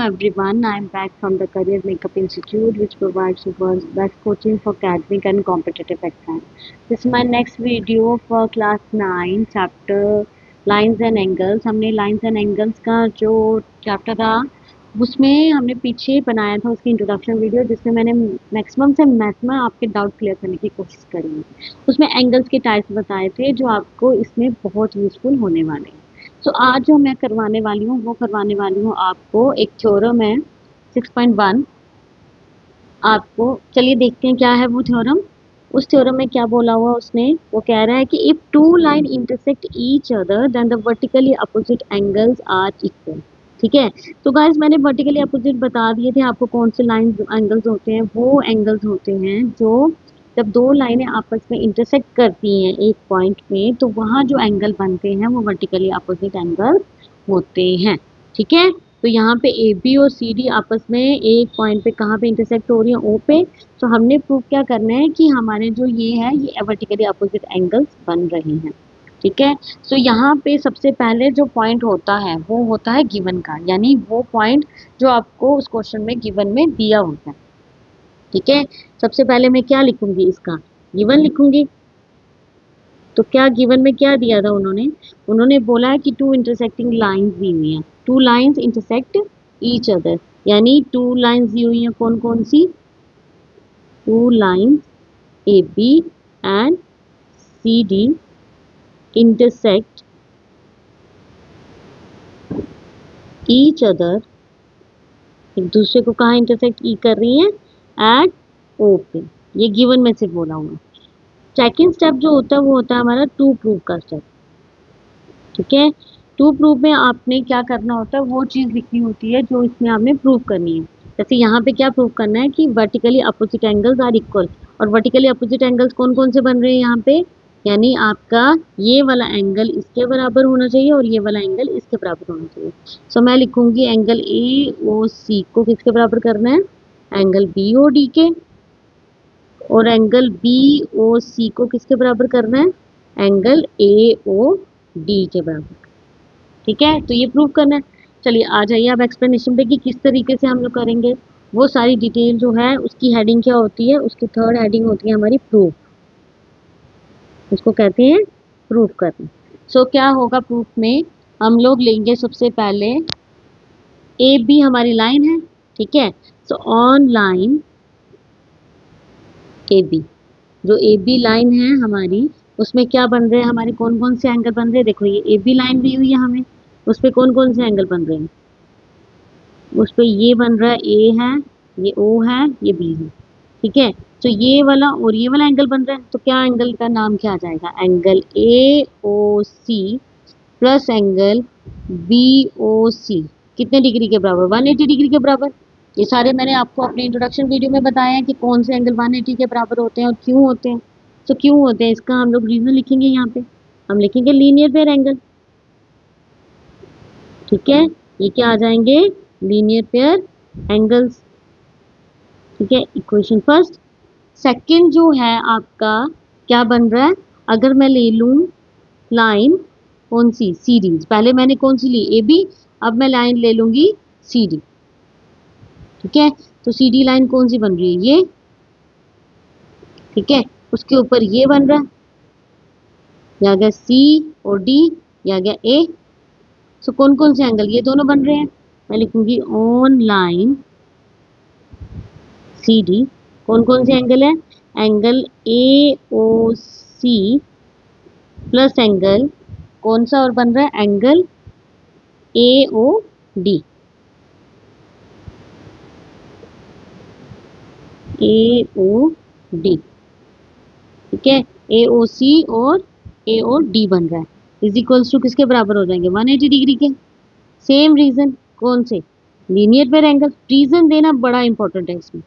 everyone. I'm back from the Career Makeup Institute, which provides the world's best coaching for academic and competitive exams. This is my next video for class 9, chapter Lines and Angles. हमने Lines and Angles का जो chapter था उसमें हमने पीछे बनाया था उसकी इंट्रोडक्शन वीडियो, जिसमें मैंने मैक्सिमम से मैक्सिमम आपके डाउट क्लियर करने की कोशिश करी है। उसमें एंगल्स के टाइप्स बताए थे जो आपको इसमें बहुत यूजफुल होने वाले हैं। तो आज जो मैं करवाने वाली हूँ वो करवाने वाली हूँ आपको एक थ्योरम है 6.1। आपको चलिए देखते हैं क्या है वो थ्योरम। उस थ्योरम में क्या बोला हुआ उसने, वो कह रहा है कि if two line intersect each other then the vertically opposite angles are equal. ठीक है, तो गाइस मैंने वर्टिकली अपोजिट बता दिए थे आपको कौन से लाइन एंगल्स होते हैं। वो एंगल्स होते हैं जो जब दो लाइनें आपस में इंटरसेक्ट करती हैं एक पॉइंट में, तो वहाँ जो एंगल बनते हैं वो वर्टिकली अपोजिट एंगल होते हैं। ठीक है, तो यहाँ पे ए बी और सी डी आपस में एक पॉइंट पे कहाँ पे इंटरसेक्ट हो रही है, ओ पे। तो हमने प्रूव क्या करना है कि हमारे जो ये है ये वर्टिकली अपोजिट एंगल्स बन रहे हैं। ठीक है, तो यहाँ पे सबसे पहले जो पॉइंट होता है वो होता है गिवन का, यानी वो पॉइंट जो आपको उस क्वेश्चन में गिवन में दिया होता है। ठीक है, सबसे पहले मैं क्या लिखूंगी, इसका गिवन लिखूंगी। तो क्या गिवन में क्या दिया था उन्होंने बोला है कि टू इंटरसेक्टिंग लाइंस दी हुई हैं, two lines intersect each other, यानी टू लाइंस दी हुई हैं कौन कौन सी, two lines A B and C D intersect each other, एक दूसरे को कहाँ इंटरसेक्ट कर रही हैं, एट ओ पे। ये गिवन में से बोला हुआ। सेकेंड स्टेप जो होता है वो होता है हमारा टू प्रूव का स्टेप। ठीक है, टू प्रूव में आपने क्या करना होता है, वो चीज़ लिखनी होती है जो इसमें आपने प्रूव करनी है। जैसे यहाँ पे क्या प्रूव करना है कि vertically opposite angles are equal, और वर्टिकली अपोजिट एंगल्स कौन कौन से बन रहे हैं यहाँ पे, यानी आपका ये वाला एंगल इसके बराबर होना चाहिए और ये वाला एंगल इसके बराबर होना चाहिए। सो मैं लिखूंगी एंगल ए ओ सी को किसके बराबर करना है, एंगल बी ओ डी के, और एंगल बी ओ सी को किसके बराबर करना है, एंगल ए ओ डी के बराबर। ठीक है, तो ये प्रूव करना है। चलिए आ जाइए अब एक्सप्लेनेशन पे कि किस तरीके से हम लोग करेंगे। वो सारी डिटेल जो है उसकी हेडिंग क्या होती है, उसकी थर्ड हेडिंग होती है हमारी प्रूफ, उसको कहते हैं प्रूफ करना। सो क्या होगा प्रूफ में, हम लोग लेंगे सबसे पहले ए बी हमारी लाइन है। ठीक है, so on line A B, जो ए बी लाइन है हमारी, उसमें क्या बन रहे हैं हमारे कौन कौन से एंगल बन रहे हैं। देखो ये ए बी लाइन दी हुई है हमें, उस पर कौन कौन से एंगल बन रहे हैं, उस पर ये बन रहा है ए है, ये ओ है, ये बी है। ठीक है, तो ये वाला और ये वाला एंगल बन रहा है, तो क्या एंगल का नाम क्या आ जाएगा, angle A O C plus angle B O C कितने डिग्री के बराबर, 180 डिग्री के बराबर। ये सारे मैंने आपको अपने इंट्रोडक्शन वीडियो में बताया है कि कौन से एंगल 180 के बराबर होते हैं और क्यों होते हैं। तो क्यों होते हैं इसका हम लोग रीजन लिखेंगे, यहाँ पे हम लिखेंगे लीनियर पेयर एंगल। ठीक है, ये क्या आ जाएंगे, लीनियर पेयर एंगल्स। ठीक है, इक्वेशन फर्स्ट। सेकंड जो है आपका क्या बन रहा है, अगर मैं ले लूं लाइन कौन सी, सी डी, पहले मैंने कौन सी ली ए बी, अब मैं लाइन ले लूंगी सी डी। ठीक है, तो सी डी लाइन कौन सी बन रही है, ये। ठीक है, उसके ऊपर ये बन रहा है, या गया सी और डी, या गया ए। सो कौन कौन से एंगल, ये दोनों बन रहे हैं। मैं लिखूंगी ऑन लाइन सी डी कौन कौन से एंगल है, angle A O C plus angle कौन सा और बन रहा है, angle A O D, A O D. ठीक है, ए ओ सी और ए ओ डी बन रहा है, इज इक्वल्स टू किसके बराबर हो जाएंगे, 180 डिग्री के। सेम रीजन कौन से, लीनियर पेयर एंगल। रीजन देना बड़ा इंपॉर्टेंट है इसमें।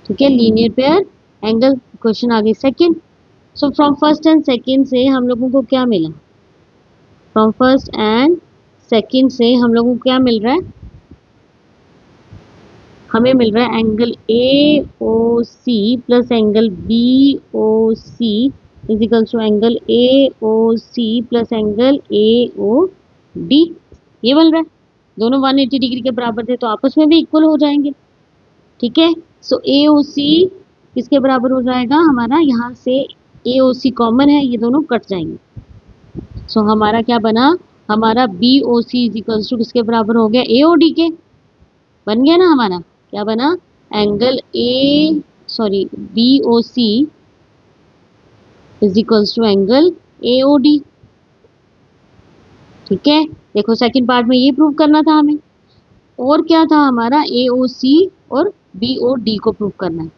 ठीक है, लीनियर पेयर एंगल। क्वेश्चन आगे second. So from first and second से हम लोगों को क्या मिला, फ्रॉम फर्स्ट एंड सेकंड से हम लोगों को क्या मिल रहा है, हमें मिल रहा है angle A O C plus angle B O C is equals to angle A O C plus angle A O D, ये बन रहा है। दोनों 180 डिग्री के बराबर थे तो आपस में भी इक्वल हो जाएंगे। ठीक है, सो ए ओ सी किसके बराबर हो जाएगा हमारा, यहाँ से ए ओ सी कॉमन है, ये दोनों कट जाएंगे। सो हमारा क्या बना, हमारा B O C is equals to किसके बराबर हो गया, ए ओ डी के। बन गया ना हमारा, क्या बना, angle A sorry B O C is equals to angle A O D. ठीक है, देखो सेकंड पार्ट में ये प्रूव करना था हमें, और क्या था हमारा, ए ओ सी और बी ओ डी को प्रूव करना है।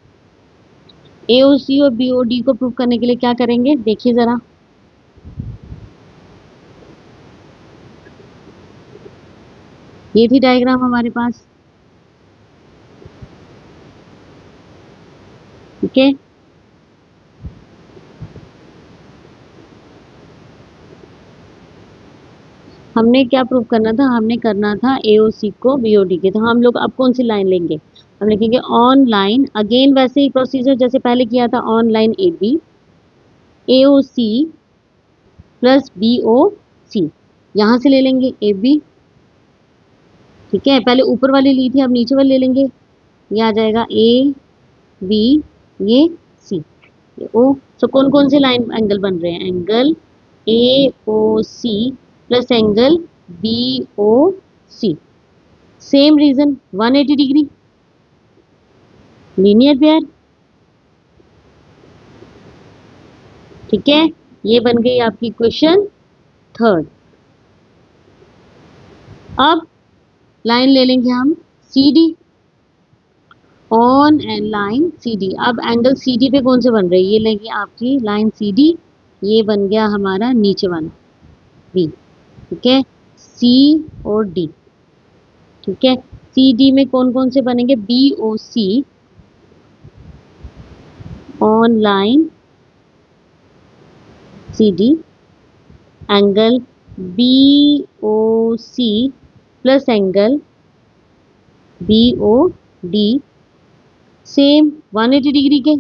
ए ओ सी और बी ओ डी को प्रूव करने के लिए क्या करेंगे, देखिए जरा, ये थी डायग्राम हमारे पास। ठीक है, हमने क्या प्रूव करना था, हमने करना था एओसी को बीओडी के। तो हम लोग अब कौन सी लाइन लेंगे, हम लिखेंगे ऑन लाइन, अगेन वैसे ही प्रोसीजर जैसे पहले किया था, on line A B AOC plus B O C, यहाँ से ले लेंगे ए बी। ठीक है, पहले ऊपर वाली ली थी, अब नीचे वाली ले लेंगे, ये आ जाएगा ए बी ये सी ये ओ। सो कौन कौन से लाइन एंगल बन रहे हैं, angle A O C plus angle B O C, same reason 180 degree, linear pair. ठीक है, ये बन गई आपकी इक्वेशन थर्ड। अब लाइन ले लेंगे हम C D, on and line C D. अब एंगल सी डी पे कौन से बन रहे हैं, ये लेंगे आपकी लाइन सी डी, ये बन गया हमारा नीचे वाला बी। ठीक है, सी और डी। ठीक है, सी डी में कौन कौन से बनेंगे, B O C on line C D, angle B O C plus angle B O D, same 180 degree के,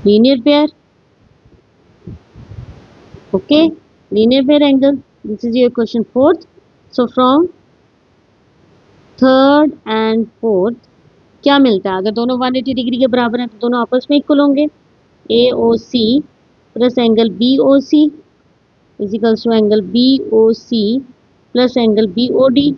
linear pair. Okay, linear pair angle, this is your question fourth. So from third and fourth क्या मिलता है, अगर दोनों 180 degree के बराबर हैं तो दोनों आपस में इक्वल होंगे। A O C plus angle B O C is equals to angle B O C plus angle B O D.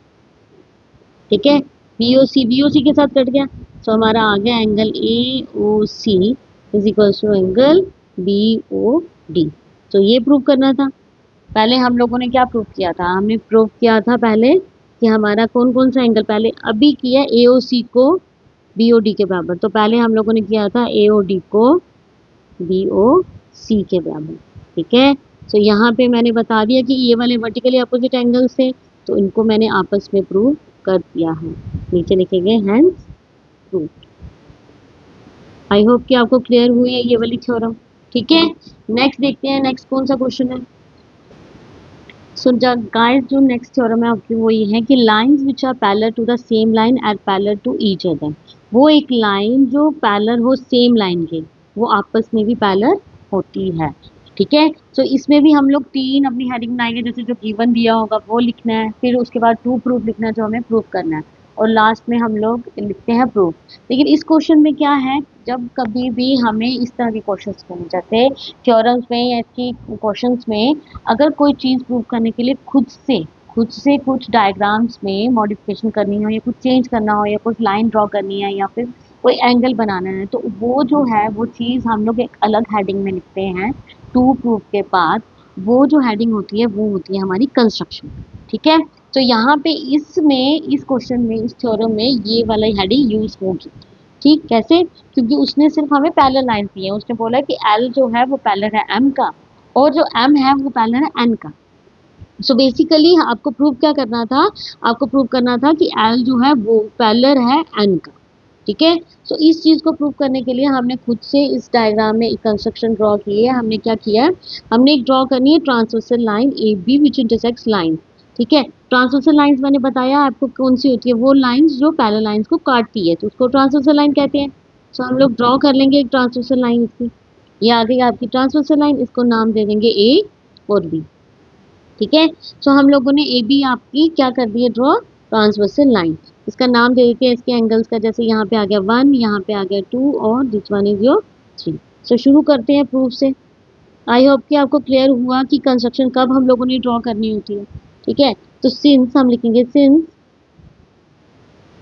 ठीक है, बी ओ सी के साथ कट गया, तो हमारा आ गया angle A O C is equals to angle B O D. तो ये प्रूव करना था। पहले हम लोगों ने क्या प्रूव किया था, हमने प्रूव किया था पहले कि हमारा कौन कौन सा एंगल, पहले अभी किया ए ओ सी को बी ओ डी के बराबर, तो पहले हम लोगों ने किया था ए ओ डी को बी ओ सी के बराबर। ठीक है, तो यहाँ पे मैंने बता दिया कि ये वाले वर्टिकली अपोजिट एंगल्स थे, तो इनको मैंने आपस में प्रूव कर दिया है, नीचे लिखेंगे हैंस प्रूव। आई होप कि आपको क्लियर हुई है ये वाली थ्योरम। ठीक है, नेक्स्ट देखते हैं, नेक्स्ट कौन सा क्वेश्चन है। सो गाइस जो नेक्स्ट थ्योरम है आपकी वो ये है कि lines which are parallel to the same line are parallel to each other. वो एक लाइन जो पैरेलल हो सेम लाइन के, वो आपस में भी पैरेलल होती है। ठीक है, तो इसमें भी हम लोग तीन अपनी हेडिंग बनाएंगे, जैसे जो गिवन दिया होगा वो लिखना है, फिर उसके बाद टू प्रूफ लिखना है जो हमें प्रूफ करना है, और लास्ट में हम लोग लिखते हैं प्रूफ। लेकिन इस क्वेश्चन में क्या है, जब कभी भी हमें इस तरह के क्वेश्चंस मिल जाते हैं थ्योरम्स में या इसकी क्वेश्चंस में, अगर कोई चीज़ प्रूव करने के लिए खुद से कुछ डायग्राम्स में मॉडिफिकेशन करनी हो, या कुछ चेंज करना हो, या कुछ लाइन ड्रॉ करनी है, या फिर कोई एंगल बनाना है, तो वो जो है वो चीज़ हम लोग एक अलग हेडिंग में लिखते हैं। टू प्रूफ के बाद वो जो हेडिंग होती है वो होती है हमारी कंस्ट्रक्शन। ठीक है, तो यहाँ पे इसमें इस क्वेश्चन में इस थ्योरम में ये वाला हेडिंग यूज होगी। ठीक, कैसे, क्योंकि उसने सिर्फ हमें पैरेलल लाइन दी है, उसने बोला कि एल जो है वो पैरेलल है एम का, और जो एम है वो पैरेलल है एन का। सो बेसिकली आपको प्रूव क्या करना था, आपको प्रूव करना था कि एल जो है वो पैरेलल है एन का। ठीक है, सो इस चीज़ को प्रूव करने के लिए हमने खुद से इस डायग्राम में एक कंस्ट्रक्शन ड्रॉ की है। हमने क्या किया है, हमने एक ड्रॉ करनी है transversal line A B which intersects line. ठीक है, ट्रांसवर्सल लाइंस मैंने बताया आपको कौन सी होती है, वो लाइंस जो पैरेलल लाइंस को काटती है, तो उसको ट्रांसवर्सल लाइन कहते हैं। सो हम लोग ड्रॉ कर लेंगे एक ट्रांसवर्सल लाइन इसकी, ये आ गई आपकी ट्रांसवर्सल लाइन, इसको नाम दे देंगे ए और बी। ठीक है। सो हम लोगों ने ए बी आपकी क्या कर दी है, ड्रॉ ट्रांसवर्सल लाइन। इसका नाम दे देते हैं इसके एंगल्स का, जैसे यहाँ पे आ गया 1, यहाँ पे आ गया 2 और दिस वन इज योर 3। सो शुरू करते हैं प्रूफ से। आई होप कि आपको क्लियर हुआ कि कंस्ट्रक्शन कब हम लोगों ने ड्रॉ करनी होती है। ठीक है, तो सिंस हम लिखेंगे since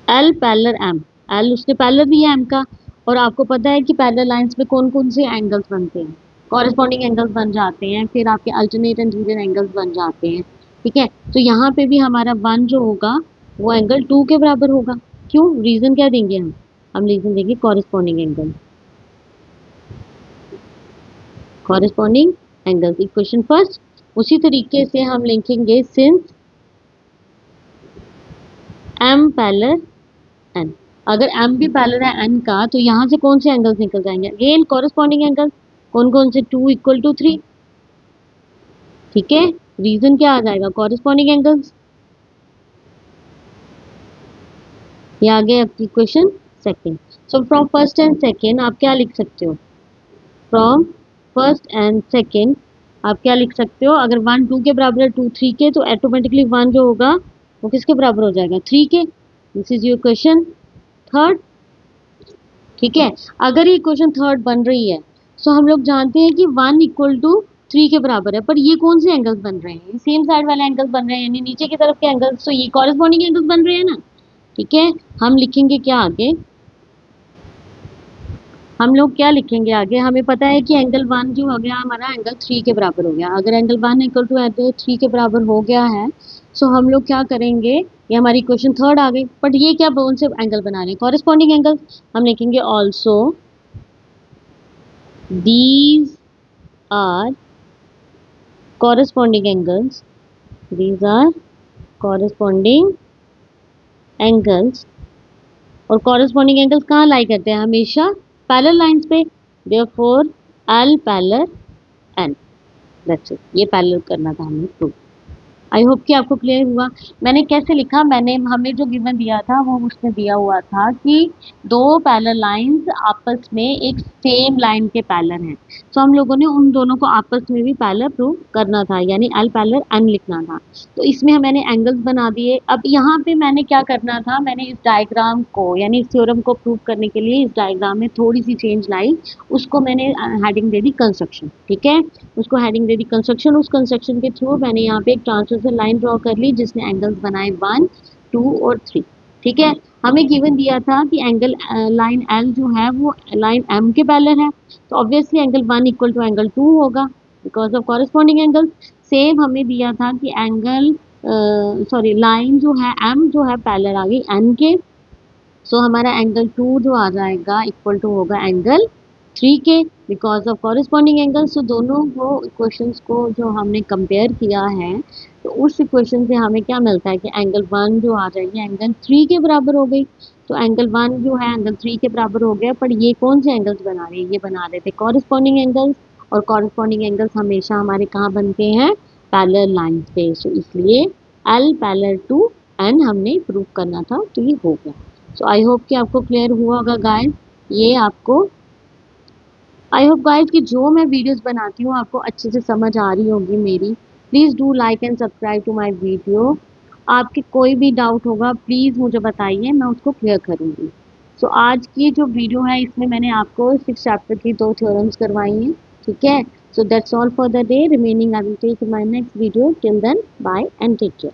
L parallel M, L उसने पैरेलल दिया एम का, और आपको पता है कि पैरेलल लाइंस पे कौन कौन से एंगल्स बनते हैं, कॉरेस्पॉन्डिंग एंगल्स बन जाते हैं, फिर आपके अल्टरनेट एंड रीजन एंगल्स बन जाते हैं। ठीक है, तो यहाँ पे भी हमारा 1 जो होगा वो एंगल 2 के बराबर होगा। क्यों, रीजन क्या देंगे हम रीजन देंगे corresponding angle, corresponding angles equation first. उसी तरीके से हम लिखेंगे सिंस एम पैरेलल एन, अगर एम भी पैरेलल है एन का, तो यहाँ से कौन से एंगल्स निकल जाएंगे, अगेन कॉरेस्पॉन्डिंग एंगल, कौन कौन से, 2 इक्वल टू 3। ठीक है, रीजन क्या आ जाएगा, कॉरेस्पॉन्डिंग एंगल्स। ये आ गया आपकी question second. So from first and second आप क्या लिख सकते हो, फ्रॉम फर्स्ट एंड सेकंड आप क्या लिख सकते हो, अगर 1 2 के बराबर है, 2 3 के, तो ऑटोमेटिकली 1 जो होगा वो किसके बराबर हो जाएगा, 3 के। This is your question third. ठीक है, अगर ये क्वेश्चन थर्ड बन रही है, सो हम लोग जानते हैं कि 1 इक्वल टू 3 के बराबर है, पर ये कौन से एंगल्स बन रहे हैं, सेम साइड वाले एंगल्स बन रहे हैं, यानी नीचे की तरफ के एंगल्स, तो ये कॉरेस्पॉन्डिंग एंगल्स बन रहे हैं ना। ठीक है, हम लिखेंगे क्या आगे, हम लोग क्या लिखेंगे आगे, हमें पता है कि एंगल 1 जो हो गया हमारा एंगल 3 के बराबर हो गया। अगर एंगल 1 इक्वल टू 3 के बराबर हो गया है, सो हम लोग क्या करेंगे, ये हमारी क्वेश्चन थर्ड आ गई, बट ये क्या कौन से एंगल बना रहे हैं, कॉरेस्पॉन्डिंग एंगल। हम लिखेंगे also these are corresponding angles, these are corresponding angles, और corresponding angles कहाँ लाई करते हैं, हमेशा पैरेलल लाइंस पे, therefore L parallel N, that's it, ये पैरेलल करना था हमें प्रूफ। आई होप कि आपको क्लियर हुआ। मैंने कैसे लिखा, मैंने हमें जो गिवन दिया था वो उसमें दिया हुआ था कि दो पैरेलल लाइंस आपस में एक सेम लाइन के पैरेलल हैं, तो हम लोगों ने उन दोनों को आपस में भी पैरेलल प्रूव करना था, यानी एल पैरेलल एन लिखना था। तो इसमें मैंने एंगल्स बना दिए। अब यहाँ पे मैंने क्या करना था, मैंने इस डायग्राम को यानी इस थ्योरम को प्रूव करने के लिए इस डायग्राम में थोड़ी सी चेंज लाई, उसको मैंने हेडिंग दे दी कंस्ट्रक्शन। ठीक है, उसको हेडिंग दे दी कंस्ट्रक्शन, उस कंस्ट्रक्शन के थ्रू मैंने यहाँ पे एक ट्रांसवर्सल लाइन ड्रॉ कर ली जिसने एंगल्स बनाए 1 2 और 3। ठीक है, हमें गिवन दिया था कि एंगल लाइन एल जो है वो लाइन एम के पैरेलल है, तो obviously angle 1 equal to angle 2 होगा because of corresponding angle. Same हमें दिया था कि एंगल सॉरी लाइन जो है एम जो है पैरेलल आ गई एन के, सो हमारा एंगल 2 जो आ जाएगा इक्वल टू होगा एंगल 3 के बिकॉज ऑफ कॉरेस्पॉन्डिंग एंगल। सो दोनों को इक्वेशंस को जो हमने कंपेयर किया है, तो उस इक्वेशन से हमें क्या मिलता है कि एंगल 1 जो आ जाएगी एंगल 3 के बराबर हो गई। तो एंगल 1 जो है एंगल 3 के बराबर हो गया, पर ये कौन से एंगल्स बना रहे हैं, ये बना रहे थे कॉरेस्पॉन्डिंग एंगल्स, और कॉरेस्पॉन्डिंग एंगल्स हमेशा हमारे कहाँ बनते हैं, पैरेलल लाइन पे। सो इसलिए एल पैरेलल टू एन हमने प्रूव करना था, तो ये हो गया। सो आई होप कि आपको क्लियर हुआ होगा गाइस, ये आपको आई होप गाइस कि जो मैं वीडियोस बनाती हूँ आपको अच्छे से समझ आ रही होगी मेरी। Please do like and subscribe to my video. आपके कोई भी डाउट होगा प्लीज़ मुझे बताइए, मैं उसको क्लियर करूँगी। सो आज की जो वीडियो है इसमें मैंने आपको 6 चैप्टर की 2 थ्योरम्स करवाई हैं। ठीक है, so that's all for the day, remaining I will take in my next video. Till then bye and take care.